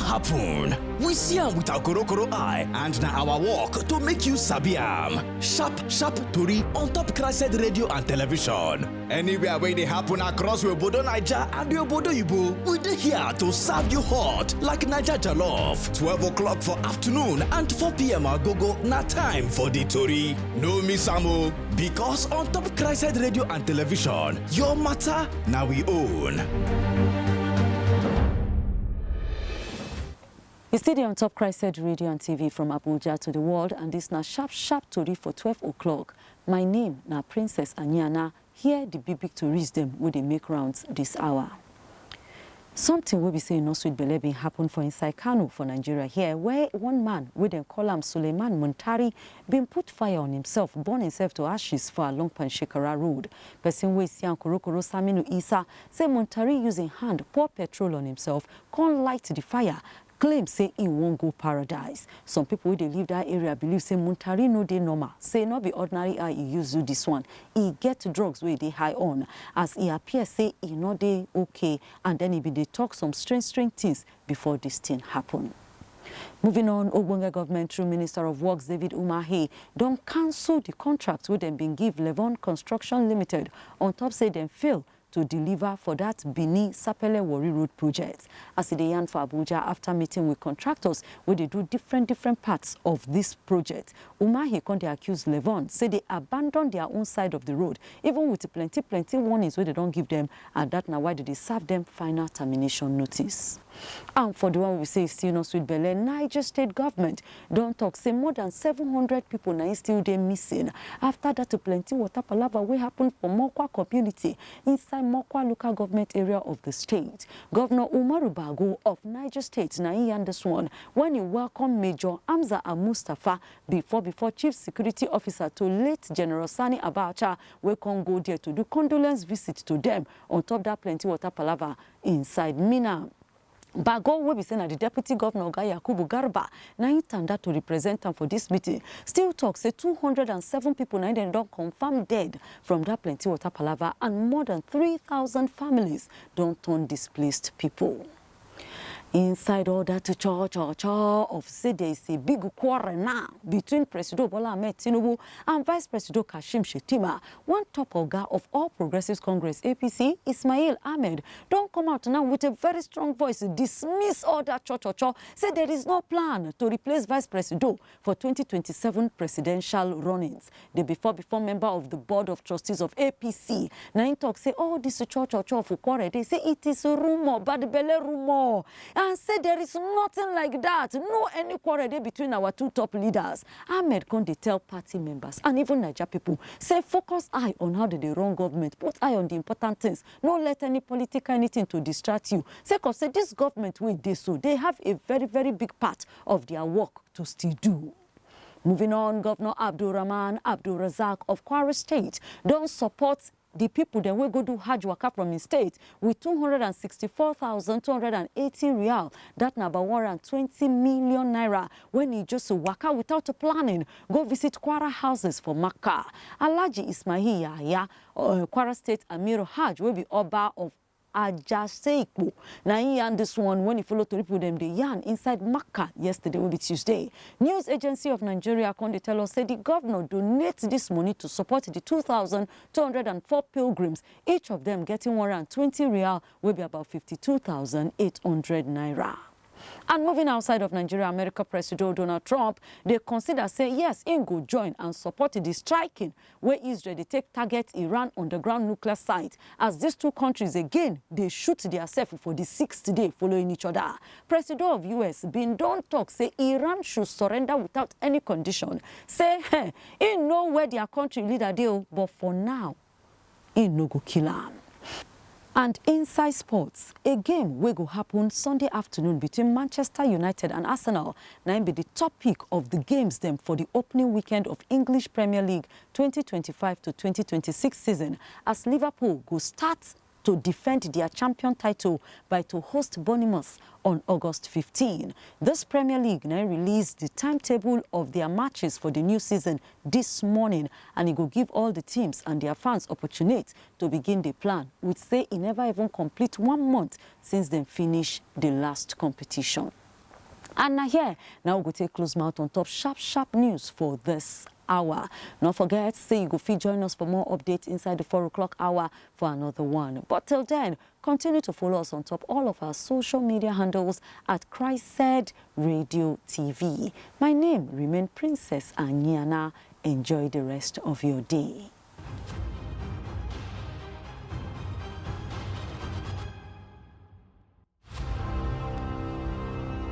happen. We see am with our korokoro eye, and na our work to make you sabi am. Sharp Sharp Tori on top CHRICED radio and television. Anywhere where they happen across Obodo Naija and Obodo Igbo, we dey here to serve you hot like Naija jollof. 12 o'clock for afternoon and 4 p.m. agogo na time for the Tori. No miss am o, because on top CHRICED radio and television, your matter na we own. You stay on top CHRICED radio and TV from Abuja to the world, and this na Sharp Sharp Tori for 12 o'clock. My name na Princess Anyana. Here the big tories them where they make rounds this hour. Something we be saying no sweet belle bin happen for inside Kano for Nigeria here, where one man with them call him Suleiman Muntari been put fire on himself, burn himself to ashes for along Panshekara Road. Person we see Korokoro Saminu Isa say Muntari using hand pour petrol on himself, can't light the fire. Claim say he won't go paradise. Some people who live that area believe say Muntari no dey normal. Say not be ordinary eye he use do this one. He get drugs where they high on. As he appear say he no dey okay, and then he be they talk some strange things before this thing happen. Moving on, Ogbonge government through Minister of Works David Umahi don't cancel the contract with them been give Levon Construction Limited on top say them fail to deliver for that Benin Sapele Warri Road project. As they yarn for Abuja after meeting with contractors where they do different parts of this project, Umahi can they accuse Levon, say they abandon their own side of the road, even with plenty warnings where they don't give them, and that now why did they serve them final termination notice. And for the one we say still no sweet belle, Naija state government don't talk say more than 700 people now still they missing. After that plenty water palava will happen for Mokwa community inside Mokwa local government area of the state. Governor Umaru Bago of Naija State now he this one when he welcomed Major Amza Mustafa before Chief Security Officer to late General Sani Abacha we can go there to do condolence visit to them on top that plenty water palava inside Mina. Bago will be saying that the Deputy Governor Yakubu Garba now intended to represent him for this meeting. Still talks say 207 people now don't confirm dead from that plenty water palava, and more than 3,000 families don't turn displaced people. Inside all that of say there is a big quarrel now between President Bola Ahmed Tinubu and Vice President Kashim Shettima. One top oga of All Progressives Congress APC, Ismail Ahmed, don't come out now with a very strong voice dismiss all that say there is no plan to replace Vice President for 2027 presidential runnings. The before member of the Board of Trustees of APC, now talk say all this of quarrel, they say it is a rumor, bad belly rumor. And say there is nothing like that. No any quarrel between our two top leaders. Ahmed Konde tell party members and even Naija people, say focus eye on how they run government, put eye on the important things. No let any political anything to distract you. Say this government will do so. They have a very big part of their work to still do. Moving on, Governor Abdulrahman Abdulrazak of Kwara State don't support the people then will go do Hajj Waka from his state with 264,280 real. That number 120 million naira when he just waka without a planning, go visit Kwara houses for Makkah. Alhaji Ismail Yahya, Kwara State Amir Hajj will be Oba of Ajaseikpo. Now he and this one when he follow to people them the yarn inside Makkah yesterday will be Tuesday. News Agency of Nigeria can tell us say the governor donates this money to support the 2,204 pilgrims, each of them getting 120 real will be about 52,800 naira. And moving outside of Nigeria, America President Donald Trump, they consider say yes, he go join and support the striking where Israel they take target Iran underground nuclear site. As these two countries again, they shoot themselves for the 6th day following each other. President of US been don't talk say Iran should surrender without any condition. Say he know where their country leader deal, but for now, he no go kill him. And inside sports, a game will go happen Sunday afternoon between Manchester United and Arsenal. Now be the top pick of the games them for the opening weekend of English Premier League 2025 to 2026 season, as Liverpool go start to defend their champion title by to host Bournemouth on August 15. This Premier League now released the timetable of their matches for the new season this morning, and it will give all the teams and their fans opportunity to begin the plan, which say it never even complete 1 month since they finished the last competition. And now here, now we go take close mouth on top sharp news for this hour. Don't forget, say you go fit join us for more updates inside the 4 o'clock hour for another one. But till then, continue to follow us on top all of our social media handles at CHRICED Radio TV. My name remains Princess Anyana. Enjoy the rest of your day.